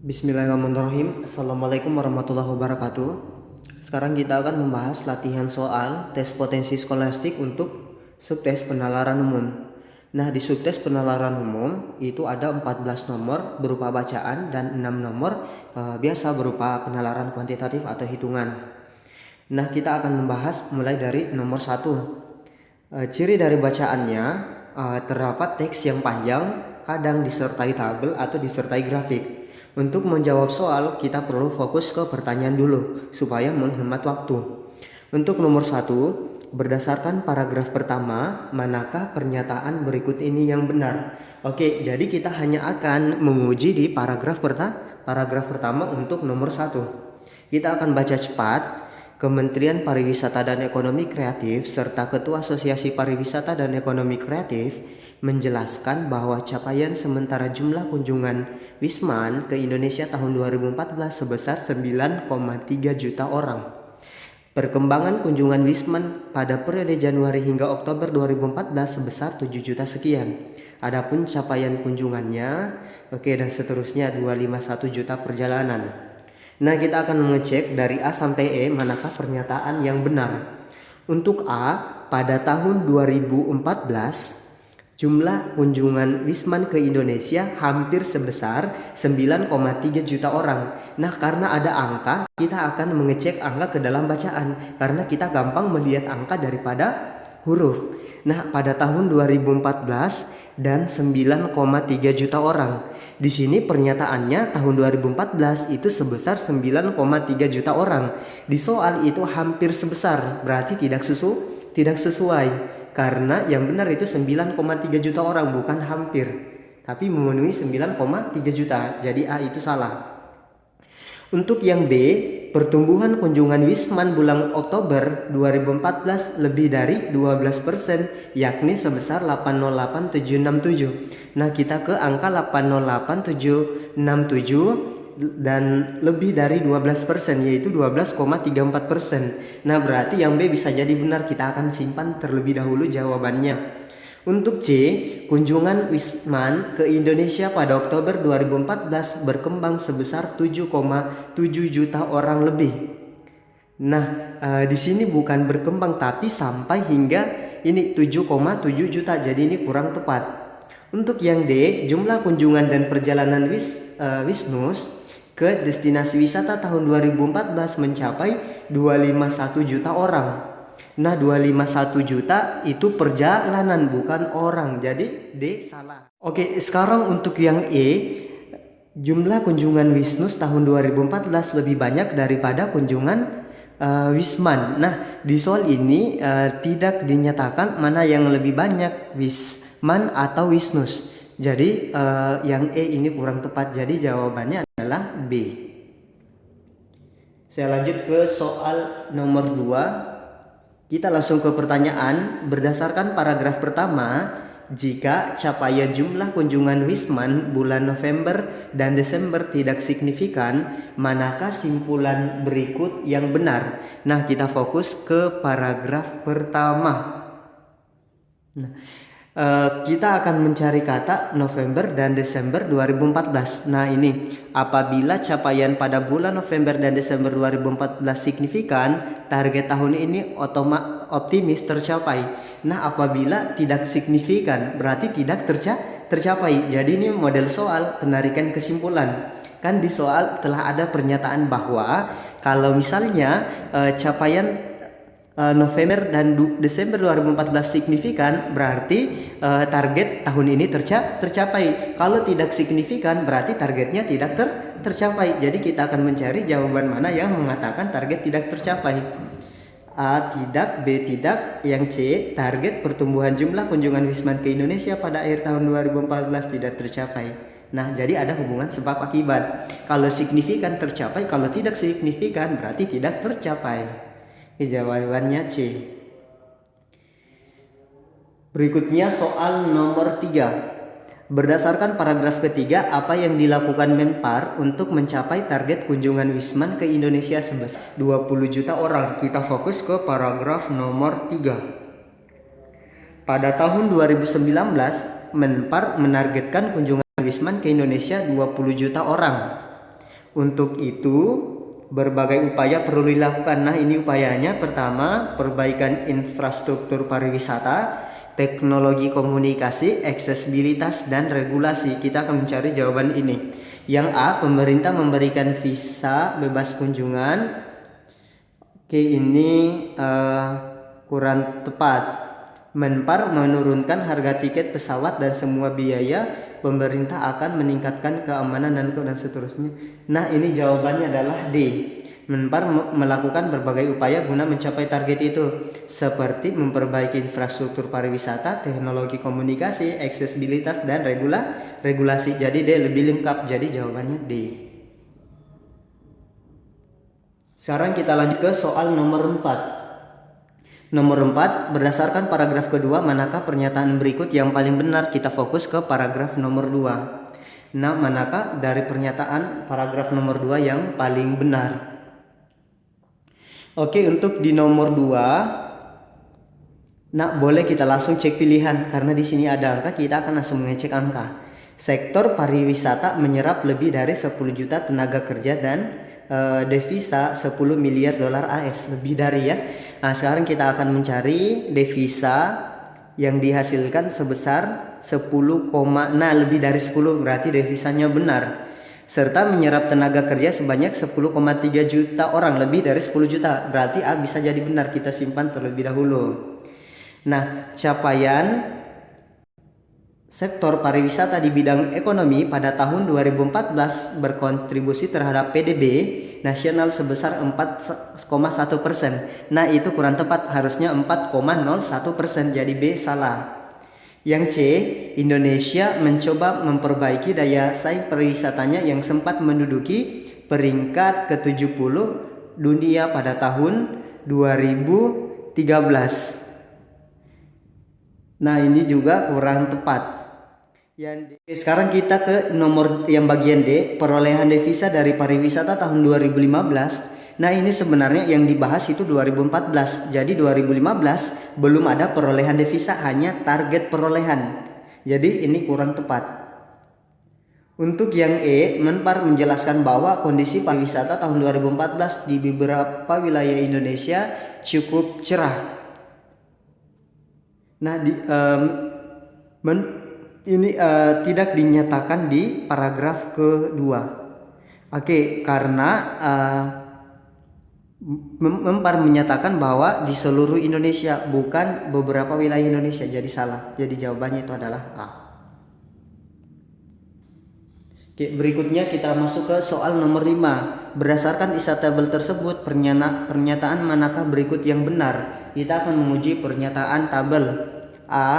Bismillahirrahmanirrahim. Assalamualaikum warahmatullahi wabarakatuh. Sekarang kita akan membahas latihan soal tes potensi skolastik untuk subtes penalaran umum. Nah, di subtes penalaran umum itu ada 14 nomor berupa bacaan dan 6 nomor biasa berupa penalaran kuantitatif atau hitungan. Nah, kita akan membahas mulai dari nomor 1. Ciri dari bacaannya terdapat teks yang panjang, kadang disertai tabel atau disertai grafik. Untuk menjawab soal, kita perlu fokus ke pertanyaan dulu supaya menghemat waktu. Untuk nomor 1, berdasarkan paragraf pertama, manakah pernyataan berikut ini yang benar? Oke, jadi kita hanya akan menguji di paragraf pertama untuk nomor 1. Kita akan baca cepat. Kementerian Pariwisata dan Ekonomi Kreatif serta Ketua Asosiasi Pariwisata dan Ekonomi Kreatif menjelaskan bahwa capaian sementara jumlah kunjungan Wisman ke Indonesia tahun 2014 sebesar 9,3 juta orang. Perkembangan kunjungan Wisman pada periode Januari hingga Oktober 2014 sebesar 7 juta sekian. Adapun capaian kunjungannya, dan seterusnya 251 juta perjalanan. Nah, kita akan mengecek dari A sampai E manakah pernyataan yang benar. Untuk A, pada tahun 2014 jumlah kunjungan Wisman ke Indonesia hampir sebesar 9,3 juta orang. Nah, karena ada angka, kita akan mengecek angka ke dalam bacaan karena kita gampang melihat angka daripada huruf. Nah, pada tahun 2014 dan 9,3 juta orang. Di sini pernyataannya tahun 2014 itu sebesar 9,3 juta orang. Di soal itu hampir sebesar, berarti tidak sesuai. Karena yang benar itu 9,3 juta orang, bukan hampir. Tapi memenuhi 9,3 juta. Jadi A itu salah. Untuk yang B, pertumbuhan kunjungan Wisman bulan Oktober 2014 lebih dari 12%, yakni sebesar 808.767. Nah, kita ke angka 808.767 dan lebih dari 12%, yaitu 12,34%. Nah, berarti yang B bisa jadi benar. Kita akan simpan terlebih dahulu jawabannya. Untuk C, kunjungan Wisman ke Indonesia pada Oktober 2014 berkembang sebesar 7,7 juta orang lebih. Nah, di sini bukan berkembang tapi sampai hingga ini 7,7 juta. Jadi ini kurang tepat. Untuk yang D, jumlah kunjungan dan perjalanan Wisnus ke destinasi wisata tahun 2014 mencapai 251 juta orang. Nah, 251 juta itu perjalanan bukan orang. Jadi D salah. Oke, sekarang untuk yang E, jumlah kunjungan Wisnus tahun 2014 lebih banyak daripada kunjungan Wisman. Nah, di soal ini tidak dinyatakan mana yang lebih banyak, Wisman atau Wisnus. Jadi yang E ini kurang tepat. Jadi jawabannya adalah B. Saya lanjut ke soal nomor 2. Kita langsung ke pertanyaan. Berdasarkan paragraf pertama, jika capaian jumlah kunjungan Wisman bulan November dan Desember tidak signifikan, manakah simpulan berikut yang benar? Nah, kita fokus ke paragraf pertama. Nah, kita akan mencari kata November dan Desember 2014. Nah, ini apabila capaian pada bulan November dan Desember 2014 signifikan, target tahun ini optimis tercapai. Nah, apabila tidak signifikan berarti tidak tercapai. Jadi ini model soal penarikan kesimpulan. Kan di soal telah ada pernyataan bahwa kalau misalnya capaian November dan Desember 2014 signifikan, berarti target tahun ini tercapai. Kalau tidak signifikan berarti targetnya tidak tercapai. Jadi kita akan mencari jawaban mana yang mengatakan target tidak tercapai. A tidak, B tidak, yang C target pertumbuhan jumlah kunjungan Wisman ke Indonesia pada akhir tahun 2014 tidak tercapai. Nah, jadi ada hubungan sebab akibat. Kalau signifikan tercapai, kalau tidak signifikan berarti tidak tercapai. Jawabannya C. Berikutnya soal nomor 3. Berdasarkan paragraf ketiga, apa yang dilakukan Menpar untuk mencapai target kunjungan Wisman ke Indonesia sebesar 20 juta orang? Kita fokus ke paragraf nomor 3. Pada tahun 2019, Menpar menargetkan kunjungan Wisman ke Indonesia 20 juta orang. Untuk itu, berbagai upaya perlu dilakukan. Nah, ini upayanya. Pertama, perbaikan infrastruktur pariwisata, teknologi komunikasi, aksesibilitas, dan regulasi. Kita akan mencari jawaban ini. Yang A, pemerintah memberikan visa bebas kunjungan. Oke, ini kurang tepat. Menpar menurunkan harga tiket pesawat dan semua biaya pemerintah akan meningkatkan keamanan dan seterusnya. Nah, ini jawabannya adalah D. Menpar melakukan berbagai upaya guna mencapai target itu, seperti memperbaiki infrastruktur pariwisata, teknologi komunikasi, aksesibilitas, dan regulasi. Jadi D lebih lengkap, jadi jawabannya D. Sekarang kita lanjut ke soal nomor 4. Nomor 4, berdasarkan paragraf kedua, manakah pernyataan berikut yang paling benar? Kita fokus ke paragraf nomor 2. Nah, manakah dari pernyataan paragraf nomor 2 yang paling benar? Oke, untuk di nomor 2, nah boleh kita langsung cek pilihan karena di sini ada angka, kita akan langsung mengecek angka. Sektor pariwisata menyerap lebih dari 10 juta tenaga kerja dan devisa 10 miliar dolar AS, lebih dari ya. Nah, sekarang kita akan mencari devisa yang dihasilkan sebesar 10, nah lebih dari 10 berarti devisanya benar. Serta menyerap tenaga kerja sebanyak 10,3 juta orang, lebih dari 10 juta. Berarti A bisa jadi benar, kita simpan terlebih dahulu. Nah, capaian sektor pariwisata di bidang ekonomi pada tahun 2014 berkontribusi terhadap PDB nasional sebesar 4,1%. Nah, itu kurang tepat, harusnya 4,01%, jadi B salah. Yang C, Indonesia mencoba memperbaiki daya saing pariwisatanya yang sempat menduduki peringkat ke-70 dunia pada tahun 2013. Nah, ini juga kurang tepat. Sekarang kita ke nomor yang bagian D, perolehan devisa dari pariwisata tahun 2015. Nah, ini sebenarnya yang dibahas itu 2014. Jadi 2015 belum ada perolehan devisa, hanya target perolehan. Jadi ini kurang tepat. Untuk yang E, Menpar menjelaskan bahwa kondisi pariwisata tahun 2014 di beberapa wilayah Indonesia cukup cerah. Nah, ini tidak dinyatakan di paragraf kedua. Oke, karena Menpar menyatakan bahwa di seluruh Indonesia, bukan beberapa wilayah Indonesia, jadi salah. Jadi jawabannya itu adalah A. Oke, berikutnya kita masuk ke soal nomor 5. Berdasarkan isi tabel tersebut, pernyataan manakah berikut yang benar? Kita akan menguji pernyataan tabel. A.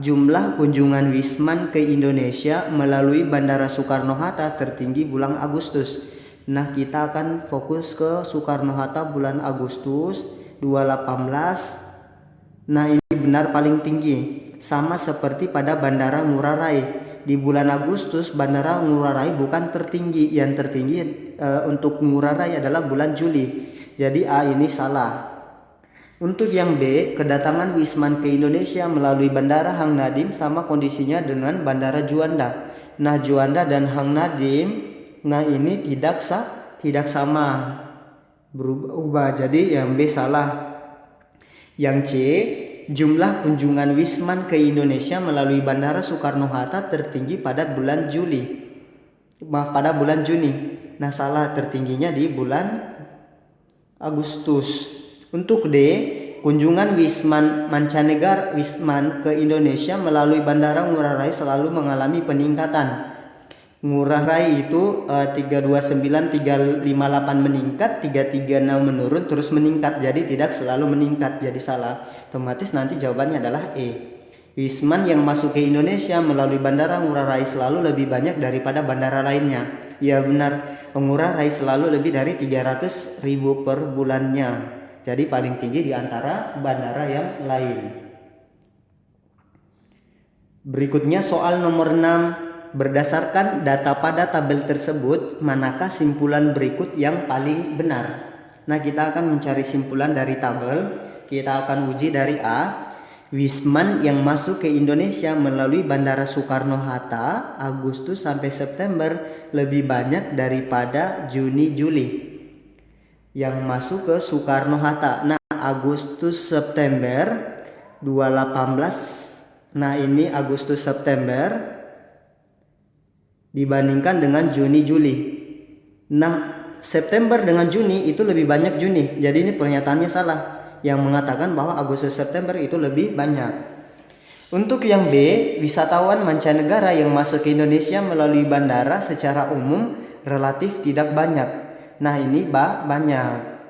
Jumlah kunjungan Wisman ke Indonesia melalui Bandara Soekarno-Hatta tertinggi bulan Agustus. Nah, kita akan fokus ke Soekarno-Hatta bulan Agustus 2018. Nah, ini benar paling tinggi. Sama seperti pada Bandara Ngurah Rai. Di bulan Agustus Bandara Ngurah Rai bukan tertinggi. Yang tertinggi untuk Ngurah Rai adalah bulan Juli. Jadi A ini salah. Untuk yang B, kedatangan Wisman ke Indonesia melalui Bandara Hang Nadim sama kondisinya dengan Bandara Juanda. Nah, Juanda dan Hang Nadim, nah ini tidak sama, berubah. Jadi yang B salah. Yang C, jumlah kunjungan Wisman ke Indonesia melalui Bandara Soekarno-Hatta tertinggi pada bulan Juni. Nah, salah, tertingginya di bulan Agustus. Untuk D, kunjungan Wisman mancanegara Wisman ke Indonesia melalui Bandara Ngurah Rai selalu mengalami peningkatan. Ngurah Rai itu 329, 358 meningkat, 336 menurun, terus meningkat. Jadi tidak selalu meningkat, jadi salah. Otomatis nanti jawabannya adalah E. Wisman yang masuk ke Indonesia melalui Bandara Ngurah Rai selalu lebih banyak daripada bandara lainnya. Ya benar, Ngurah Rai selalu lebih dari 300.000 per bulannya. Jadi paling tinggi di antara bandara yang lain. Berikutnya soal nomor 6. Berdasarkan data pada tabel tersebut, manakah simpulan berikut yang paling benar? Nah, kita akan mencari simpulan dari tabel. Kita akan uji dari A. Wisman yang masuk ke Indonesia melalui Bandara Soekarno-Hatta Agustus sampai September lebih banyak daripada Juni-Juli yang masuk ke Soekarno-Hatta. Nah, Agustus September 2018. Nah, ini Agustus September dibandingkan dengan Juni-Juli. Nah, September dengan Juni itu lebih banyak Juni. Jadi ini pernyataannya salah, yang mengatakan bahwa Agustus September itu lebih banyak. Untuk yang B, wisatawan mancanegara yang masuk ke Indonesia melalui bandara secara umum relatif tidak banyak. Nah, ini banyak.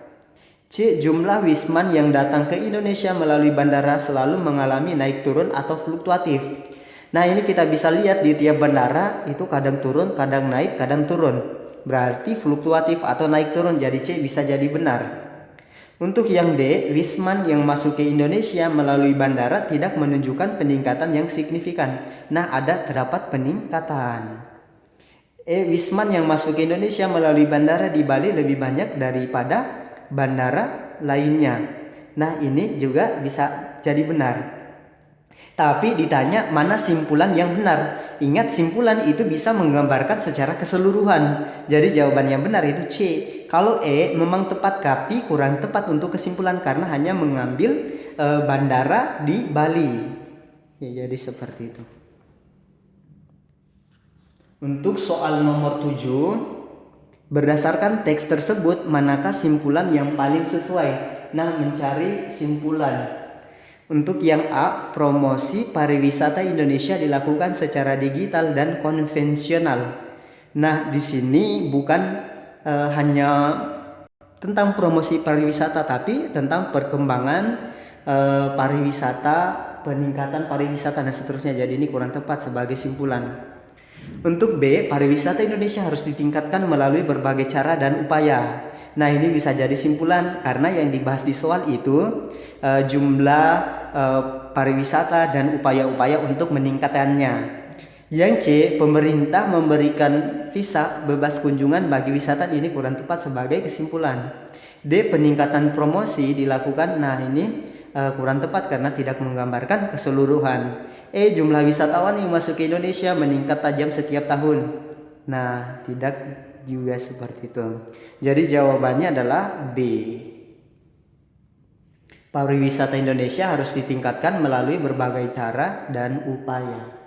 C, jumlah wisman yang datang ke Indonesia melalui bandara selalu mengalami naik turun atau fluktuatif. Nah, ini kita bisa lihat di tiap bandara itu kadang turun, kadang naik, kadang turun. Berarti fluktuatif atau naik turun, jadi C bisa jadi benar. Untuk yang D, wisman yang masuk ke Indonesia melalui bandara tidak menunjukkan peningkatan yang signifikan. Nah, terdapat peningkatan. E, wisman yang masuk ke Indonesia melalui bandara di Bali lebih banyak daripada bandara lainnya. Nah, ini juga bisa jadi benar. Tapi ditanya mana simpulan yang benar. Ingat, simpulan itu bisa menggambarkan secara keseluruhan. Jadi jawaban yang benar itu C. Kalau E memang tepat, tapi kurang tepat untuk kesimpulan karena hanya mengambil bandara di Bali. Ya, jadi seperti itu. Untuk soal nomor 7, berdasarkan teks tersebut manakah simpulan yang paling sesuai? Nah, mencari simpulan. Untuk yang A, promosi pariwisata Indonesia dilakukan secara digital dan konvensional. Nah, di sini bukan hanya tentang promosi pariwisata, tapi tentang perkembangan pariwisata, peningkatan pariwisata dan seterusnya. Jadi ini kurang tepat sebagai simpulan. Untuk B, pariwisata Indonesia harus ditingkatkan melalui berbagai cara dan upaya. Nah, ini bisa jadi simpulan karena yang dibahas di soal itu jumlah pariwisata dan upaya-upaya untuk meningkatkannya. Yang C, pemerintah memberikan visa bebas kunjungan bagi wisatawan, ini kurang tepat sebagai kesimpulan. D, peningkatan promosi dilakukan. Nah, ini kurang tepat karena tidak menggambarkan keseluruhan. E, jumlah wisatawan yang masuk ke Indonesia meningkat tajam setiap tahun. Nah, tidak juga seperti itu. Jadi jawabannya adalah B. Pariwisata Indonesia harus ditingkatkan melalui berbagai cara dan upaya.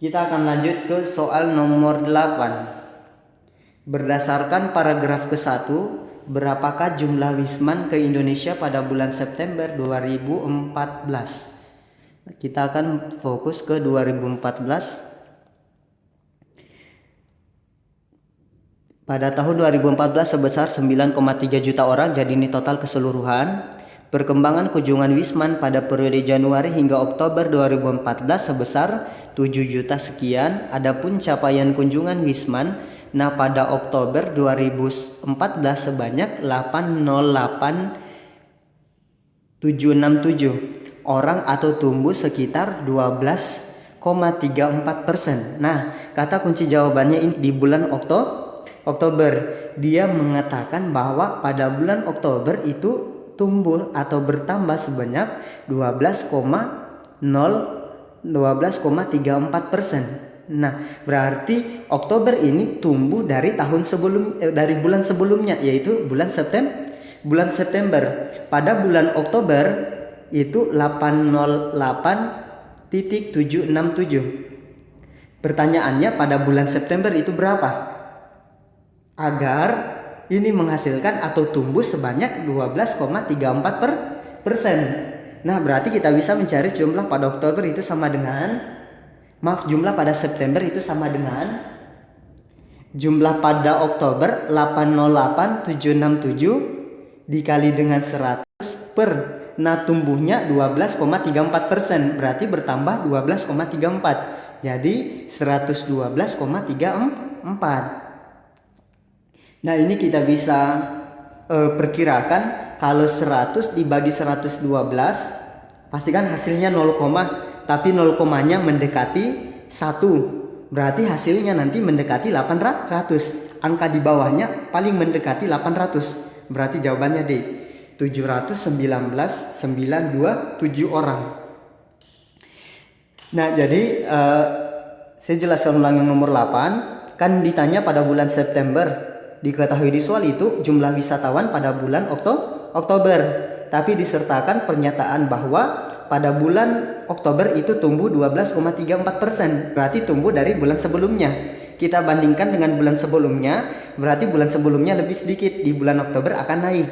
Kita akan lanjut ke soal nomor 8. Berdasarkan paragraf ke-1, berapakah jumlah wisman ke Indonesia pada bulan September 2014? Kita akan fokus ke 2014. Pada tahun 2014 sebesar 9,3 juta orang, jadi ini total keseluruhan. Perkembangan kunjungan wisman pada periode Januari hingga Oktober 2014 sebesar 7 juta sekian. Adapun capaian kunjungan wisman, nah pada Oktober 2014 sebanyak 808.767 orang atau tumbuh sekitar 12,34%. Nah, kata kunci jawabannya ini di bulan Oktober. Dia mengatakan bahwa pada bulan Oktober itu tumbuh atau bertambah sebanyak 12,34%. Nah, berarti Oktober ini tumbuh dari dari bulan sebelumnya, yaitu bulan September. Pada bulan Oktober itu 808.767. Pertanyaannya, pada bulan September itu berapa? Agar ini menghasilkan atau tumbuh sebanyak 12,34%. Nah, berarti kita bisa mencari jumlah pada Oktober itu sama dengan, jumlah pada September itu sama dengan jumlah pada Oktober 808.767 dikali dengan 100 per. Nah, tumbuhnya 12,34%, berarti bertambah 12,34. Jadi 112,34. Nah, ini kita bisa perkirakan kalau 100 dibagi 112 pastikan hasilnya 0, tapi 0 komanya mendekati 1. Berarti hasilnya nanti mendekati 800. Angka di bawahnya paling mendekati 800. Berarti jawabannya D. 719.927 orang. Nah, jadi saya jelaskan ulang yang nomor 8. Kan ditanya pada bulan September. Diketahui di soal itu jumlah wisatawan pada bulan Oktober. Tapi disertakan pernyataan bahwa pada bulan Oktober itu tumbuh 12,34%. Berarti tumbuh dari bulan sebelumnya. Kita bandingkan dengan bulan sebelumnya, berarti bulan sebelumnya lebih sedikit. Di bulan Oktober akan naik.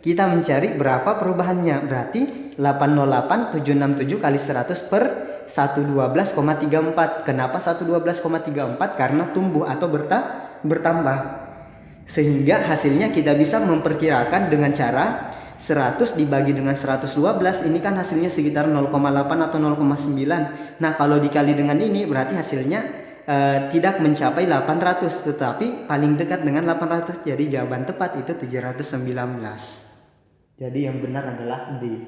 Kita mencari berapa perubahannya. Berarti 808.767 kali 100 per 112,34. Kenapa 112,34? Karena tumbuh atau bertambah. Sehingga hasilnya kita bisa memperkirakan dengan cara 100 dibagi dengan 112. Ini kan hasilnya sekitar 0,8 atau 0,9. Nah, kalau dikali dengan ini berarti hasilnya tidak mencapai 800, tetapi paling dekat dengan 800. Jadi jawaban tepat itu 719. Jadi yang benar adalah D.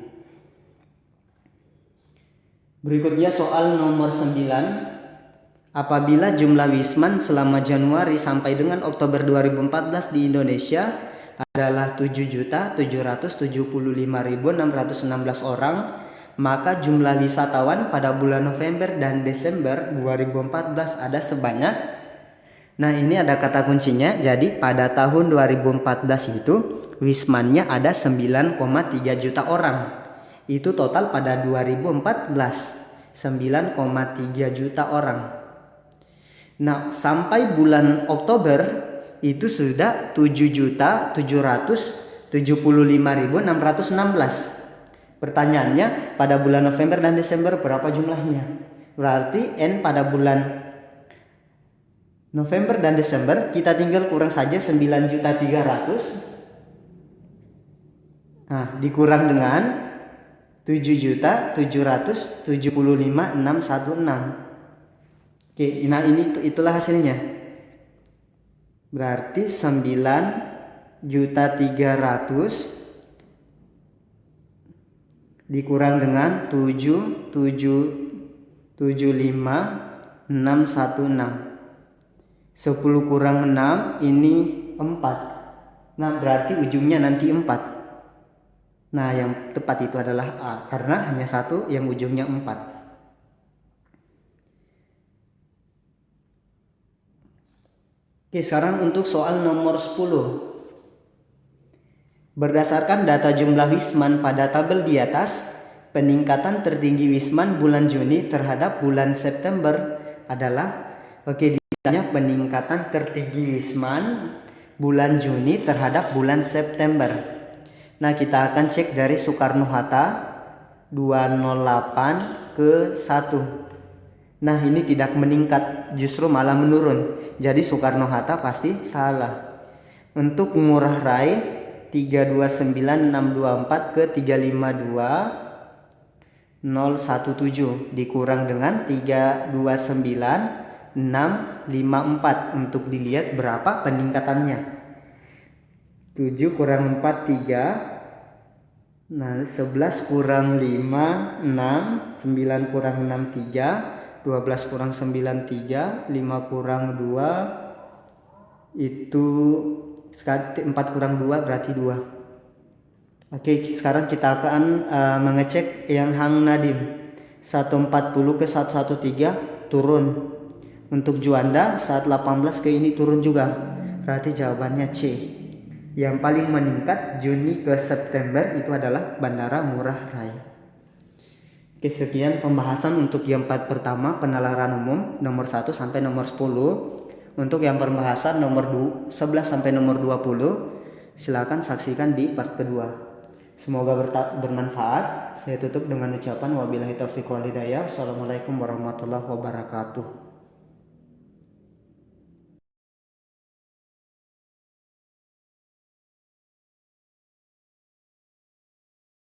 Berikutnya soal nomor 9. Apabila jumlah wisman selama Januari sampai dengan Oktober 2014 di Indonesia adalah 7.775.616 orang, maka jumlah wisatawan pada bulan November dan Desember 2014 ada sebanyak. Nah, ini ada kata kuncinya. Jadi pada tahun 2014 itu wismannya ada 9,3 juta orang. Itu total pada 2014 9,3 juta orang. Nah, sampai bulan Oktober itu sudah 7.775.616. Pertanyaannya, pada bulan November dan Desember berapa jumlahnya? Berarti N pada bulan November dan Desember kita tinggal kurang saja 9.300. Nah, dikurang dengan 7.775.616. Oke, nah itulah hasilnya. Berarti 9.300 dikurang dengan 7.775.616. 10 kurang 6 ini 4. Nah, berarti ujungnya nanti 4. Nah, yang tepat itu adalah A, karena hanya satu yang ujungnya 4. Oke, sekarang untuk soal nomor 10. Berdasarkan data jumlah wisman pada tabel di atas, peningkatan tertinggi wisman bulan Juni terhadap bulan September adalah, ditanya peningkatan tertinggi wisman bulan Juni terhadap bulan September. Nah, kita akan cek dari Soekarno-Hatta 208 ke 1. Nah, ini tidak meningkat, justru malah menurun. Jadi Soekarno-Hatta pasti salah. Untuk Ngurah Rai 329624 ke 352017 dikurang dengan 329654. Untuk dilihat berapa peningkatannya. 7 kurang 4 3. Nah, 11 kurang 5 6, 9 kurang 6 3, 12 kurang 9 3, 5 kurang 2 itu 4 kurang 2 berarti 2. Oke, sekarang kita akan mengecek yang Hang Nadim 140 ke 113 turun. Untuk Juanda saat 18 ke ini turun juga. Berarti jawabannya C. Yang paling meningkat Juni ke September itu adalah Bandara Ngurah Rai. Oke, sekian pembahasan untuk yang part pertama penalaran umum nomor 1 sampai nomor 10. Untuk yang pembahasan nomor 11 sampai nomor 20 silakan saksikan di part kedua. Semoga bermanfaat. Saya tutup dengan ucapan wabillahi taufiq wal hidayah. Assalamualaikum warahmatullahi wabarakatuh.